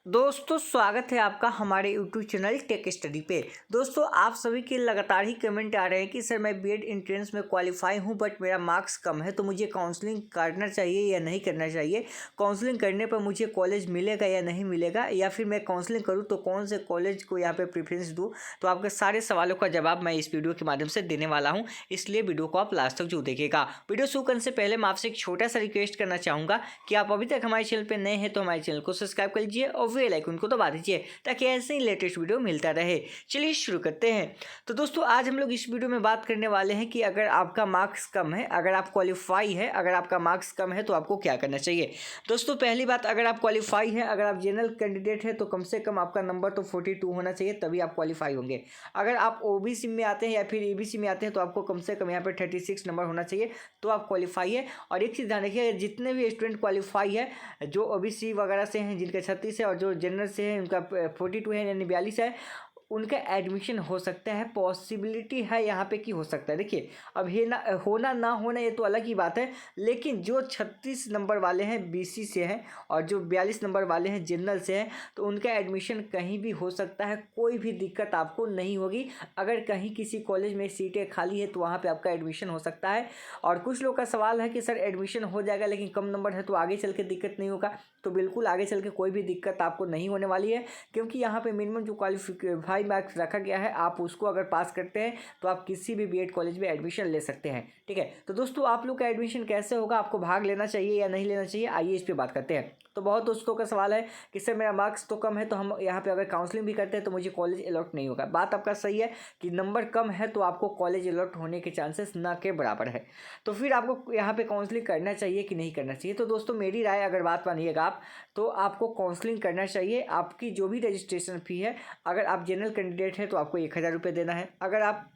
दोस्तों स्वागत है आपका हमारे यूट्यूब चैनल टेक स्टडी पे। दोस्तों आप सभी के लगातार ही कमेंट आ रहे हैं कि सर मैं बीएड एंट्रेंस में क्वालिफाई हूं बट मेरा मार्क्स कम है, तो मुझे काउंसलिंग करना चाहिए या नहीं करना चाहिए। काउंसलिंग करने पर मुझे कॉलेज मिलेगा या नहीं मिलेगा, या फिर मैं काउंसलिंग करूं तो कौन से कॉलेज को यहाँ पे प्रेफरेंस दूँ। तो आपके सारे सवालों का जवाब मैं इस वीडियो के माध्यम से देने वाला हूँ, इसलिए वीडियो को आप लास्ट तक जरूर देखिएगा। वीडियो शुरू करने से पहले मैं आपसे एक छोटा सा रिक्वेस्ट करना चाहूँगा कि आप अभी तक हमारे चैनल पर नए हैं तो हमारे चैनल को सब्सक्राइब कर लीजिए और बेल आइकन को दबा दीजिए ताकि ऐसे ही लेटेस्ट वीडियो मिलता रहे। चलिए शुरू करते हैं। तो दोस्तों आज हम लोग इस वीडियो में बात करने वाले हैं कि अगर आपका मार्क्स कम है, अगर आप क्वालिफाई है, अगर आपका मार्क्स कम है तो आपको क्या करना चाहिए। दोस्तों पहली बात, अगर आप क्वालिफाई है, अगर आप जनरल कैंडिडेट है तो कम से कम आपका नंबर तो 42 होना चाहिए, तभी आप क्वालिफाई होंगे। अगर आप ओबीसी में आते हैं या फिर एबीसी में आते हैं तो आपको कम से कम यहाँ पर 36 नंबर होना चाहिए, तो आप क्वालिफाई है। और एक चीज़ ध्यान रखिए, जितने भी स्टूडेंट क्वालिफाई है, जो ओबीसी वगैरह से हैं जिनका 36 है और जो जनरल से है उनका 42 है यानी 42 है, उनका एडमिशन हो सकता है। पॉसिबिलिटी है यहाँ पे कि हो सकता है। देखिए अब ये ना होना ना होना ये तो अलग ही बात है, लेकिन जो 36 नंबर वाले हैं बीसी से हैं और जो 42 नंबर वाले हैं जनरल से हैं, तो उनका एडमिशन कहीं भी हो सकता है। कोई भी दिक्कत आपको नहीं होगी। अगर कहीं किसी कॉलेज में सीटें खाली है तो वहाँ पे आपका एडमिशन हो सकता है। और कुछ लोग का सवाल है कि सर एडमिशन हो जाएगा लेकिन कम नंबर है तो आगे चल के दिक्कत नहीं होगा। तो बिल्कुल आगे चल के कोई भी दिक्कत आपको नहीं होने वाली है, क्योंकि यहाँ पे मिनिमम जो क्वालिफाई मार्क्स रखा गया है, आप उसको अगर पास करते हैं तो आप किसी भी बीएड कॉलेज में एडमिशन ले सकते हैं। ठीक है, तो दोस्तों आप लोग का एडमिशन कैसे होगा, आपको भाग लेना चाहिए या नहीं लेना चाहिए, आइए इस पर बात करते हैं। तो बहुत दोस्तों का सवाल है कि सर मेरा मार्क्स तो कम है तो हम यहाँ पे अगर काउंसलिंग भी करते हैं तो मुझे कॉलेज अलॉट नहीं होगा। बात आपका सही है कि नंबर कम है तो आपको कॉलेज अलॉट होने के चांसेस ना के बराबर है। तो फिर आपको यहाँ पे काउंसलिंग करना चाहिए कि नहीं करना चाहिए। तो दोस्तों मेरी राय अगर बात मानिएगा आप, तो आपको काउंसलिंग करना चाहिए। आपकी जो भी रजिस्ट्रेशन फ़ी है, अगर आप जनरल कैंडिडेट हैं तो आपको 1000 रुपये देना है, अगर आप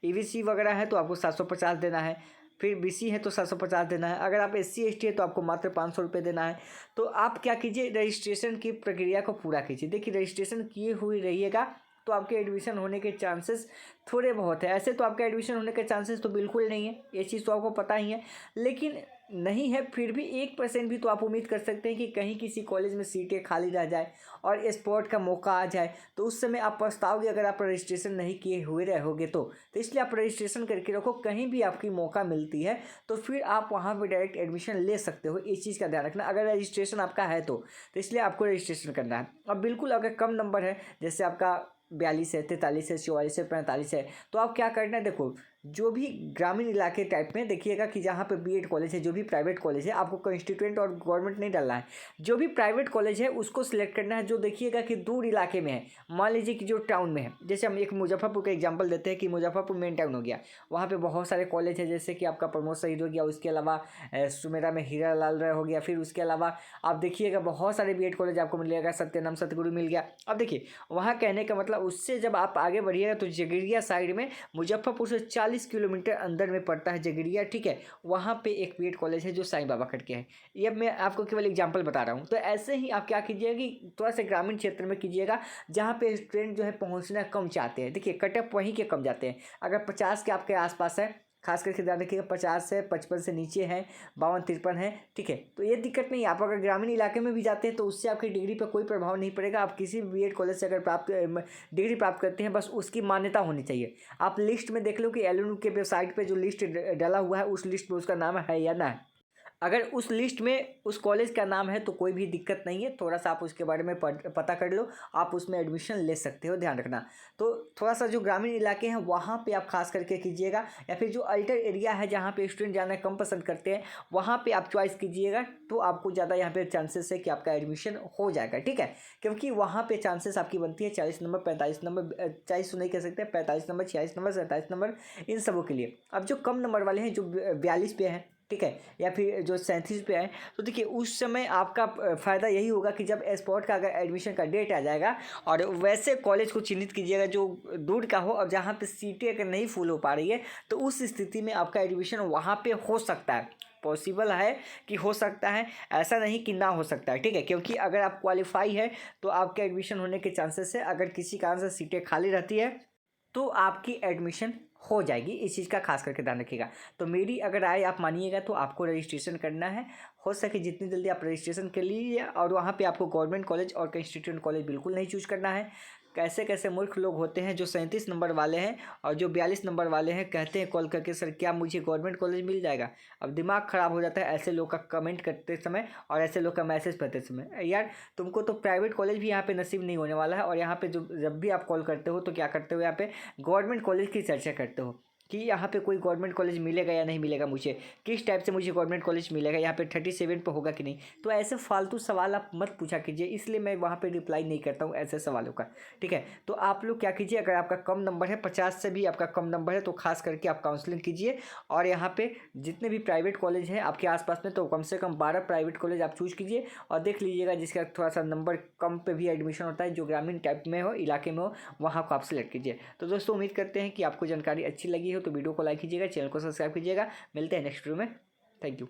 ईवीसी वगैरह है तो आपको 750 देना है, फिर बीसी है तो 750 देना है, अगर आप एससी एसटी है तो आपको मात्र 500 रुपये देना है। तो आप क्या कीजिए, रजिस्ट्रेशन की प्रक्रिया को पूरा कीजिए। देखिए रजिस्ट्रेशन किए हुए रहिएगा तो आपके एडमिशन होने के चांसेस थोड़े बहुत है। ऐसे तो आपका एडमिशन होने के चांसेस तो बिल्कुल नहीं है, ये चीज़ तो आपको पता ही है, लेकिन नहीं है फिर भी 1% भी तो आप उम्मीद कर सकते हैं कि कहीं किसी कॉलेज में सीटें खाली रह जाए और स्पॉट का मौका आ जाए, तो उस समय आप पछताओगे अगर आप रजिस्ट्रेशन नहीं किए हुए रहोगे तो इसलिए आप रजिस्ट्रेशन करके रखो। कहीं भी आपकी मौका मिलती है तो फिर आप वहाँ पर डायरेक्ट एडमिशन ले सकते हो, इस चीज़ का ध्यान रखना। अगर रजिस्ट्रेशन आपका है तो इसलिए आपको रजिस्ट्रेशन करना है। अब बिल्कुल अगर कम नंबर है, जैसे आपका 42 है, 43 है, 44 है, 45 है, तो आप क्या करना है, देखो जो भी ग्रामीण इलाके टाइप में देखिएगा कि जहाँ पे बीएड कॉलेज है, जो भी प्राइवेट कॉलेज है, आपको कॉन्स्टिट्यूएंट और गवर्नमेंट नहीं डालना है। जो भी प्राइवेट कॉलेज है उसको सिलेक्ट करना है जो देखिएगा कि दूर इलाके में है। मान लीजिए कि जो टाउन में है, जैसे हम एक मुजफ्फरपुर का एग्जांपल देते हैं कि मुजफ्फरपुर मेन टाउन हो गया, वहाँ पे बहुत सारे कॉलेज है, जैसे कि आपका प्रमोद शहीद हो गया, उसके अलावा सुमेरा में हीरा लाल राय हो गया, फिर उसके अलावा आप देखिएगा बहुत सारे बीएड कॉलेज आपको मिलेगा, सत्यनाम सतगुरु मिल गया। अब देखिए वहाँ कहने का मतलब, उससे जब आप आगे बढ़िएगा तो जगरिया साइड में, मुजफ्फरपुर से 40 किलोमीटर अंदर में पड़ता है जगरिया। ठीक है, वहाँ पे एक बीएड कॉलेज है जो साईं बाबा करके है। ये मैं आपको केवल एग्जांपल बता रहा हूँ। तो ऐसे ही आप क्या कीजिएगा कि थोड़ा सा ग्रामीण क्षेत्र में कीजिएगा जहाँ पे स्टूडेंट जो है पहुँचना कम चाहते हैं। देखिए कटअप वहीं के कम जाते हैं। अगर 50 के आपके आसपास है, खास करके ध्यान रखिएगा 50 से 55 से नीचे है, 52-53 है, ठीक है, तो ये दिक्कत नहीं है। आप अगर ग्रामीण इलाके में भी जाते हैं तो उससे आपकी डिग्री पर कोई प्रभाव नहीं पड़ेगा। आप किसी भी बीएड कॉलेज से अगर डिग्री प्राप्त करते हैं, बस उसकी मान्यता होनी चाहिए। आप लिस्ट में देख लो कि एलएनयू के वेबसाइट पे जो लिस्ट डाला हुआ है उस लिस्ट में उसका नाम है या ना है। अगर उस लिस्ट में उस कॉलेज का नाम है तो कोई भी दिक्कत नहीं है, थोड़ा सा आप उसके बारे में पता कर लो, आप उसमें एडमिशन ले सकते हो, ध्यान रखना। तो थोड़ा सा जो ग्रामीण इलाके हैं वहाँ पे आप खास करके कीजिएगा, या फिर जो अल्टर एरिया है जहाँ पे स्टूडेंट जाना कम पसंद करते हैं वहाँ पे आप चॉइस कीजिएगा, तो आपको ज़्यादा यहाँ पे चांसेस है कि आपका एडमिशन हो जाएगा। ठीक है, क्योंकि वहाँ पे चांसेस आपकी बनती है 40 नंबर, 45 नंबर, 40 तो नहीं कह सकते, 45 नंबर, 46 नंबर, 47 नंबर, इन सबों के लिए। अब जो कम नंबर वाले हैं, जो 42 पे हैं, ठीक है, या फिर जो 37 पे आए, तो देखिए उस समय आपका फ़ायदा यही होगा कि जब स्पॉट का अगर एडमिशन का डेट आ जाएगा, और वैसे कॉलेज को चिन्हित कीजिएगा जो दूर का हो और जहाँ पे सीटें अगर नहीं फुल हो पा रही है, तो उस स्थिति में आपका एडमिशन वहाँ पे हो सकता है। पॉसिबल है कि हो सकता है, ऐसा नहीं कि ना हो सकता है। ठीक है, क्योंकि अगर आप क्वालिफाई है तो आपके एडमिशन होने के चांसेस है। अगर किसी कारण से सीटें खाली रहती है तो आपकी एडमिशन हो जाएगी, इस चीज़ का खास करके ध्यान रखिएगा। तो मेरी अगर राय आप मानिएगा तो आपको रजिस्ट्रेशन करना है, हो सके जितनी जल्दी आप रजिस्ट्रेशन कर लीजिए। और वहाँ पे आपको गवर्नमेंट कॉलेज और कंस्टिट्यूएंट कॉलेज बिल्कुल नहीं चूज करना है। कैसे कैसे मूर्ख लोग होते हैं जो 37 नंबर वाले हैं और जो 42 नंबर वाले हैं, कहते हैं कॉल करके सर क्या मुझे गवर्नमेंट कॉलेज मिल जाएगा। अब दिमाग ख़राब हो जाता है ऐसे लोग का कमेंट करते समय और ऐसे लोग का मैसेज पढ़ते समय। यार तुमको तो प्राइवेट कॉलेज भी यहाँ पे नसीब नहीं होने वाला है। और यहाँ पे जो जब भी आप कॉल करते हो तो क्या करते हो, यहाँ पे गवर्नमेंट कॉलेज की चर्चा करते हो कि यहाँ पे कोई गवर्नमेंट कॉलेज मिलेगा या नहीं मिलेगा, मुझे किस टाइप से मुझे गवर्नमेंट कॉलेज मिलेगा, यहाँ पे 37 पे होगा कि नहीं। तो ऐसे फालतू सवाल आप मत पूछा कीजिए, इसलिए मैं वहाँ पे रिप्लाई नहीं करता हूँ ऐसे सवालों का। ठीक है, तो आप लोग क्या कीजिए, अगर आपका कम नंबर है 50 से भी आपका कम नंबर है तो खास करके आप काउंसलिंग कीजिए। और यहाँ पे जितने भी प्राइवेट कॉलेज हैं आपके आसपास में तो कम से कम 12 प्राइवेट कॉलेज आप चूज कीजिए और देख लीजिएगा जिसका थोड़ा सा नंबर कम पे भी एडमिशन होता है, जो ग्रामीण टाइप में हो, इलाके में हो, वहाँ को आप सिलेक्ट कीजिए। तो दोस्तों उम्मीद करते हैं कि आपको जानकारी अच्छी लगी हो तो वीडियो को लाइक कीजिएगा, चैनल को सब्सक्राइब कीजिएगा। मिलते हैं नेक्स्ट वीडियो में। Thank you.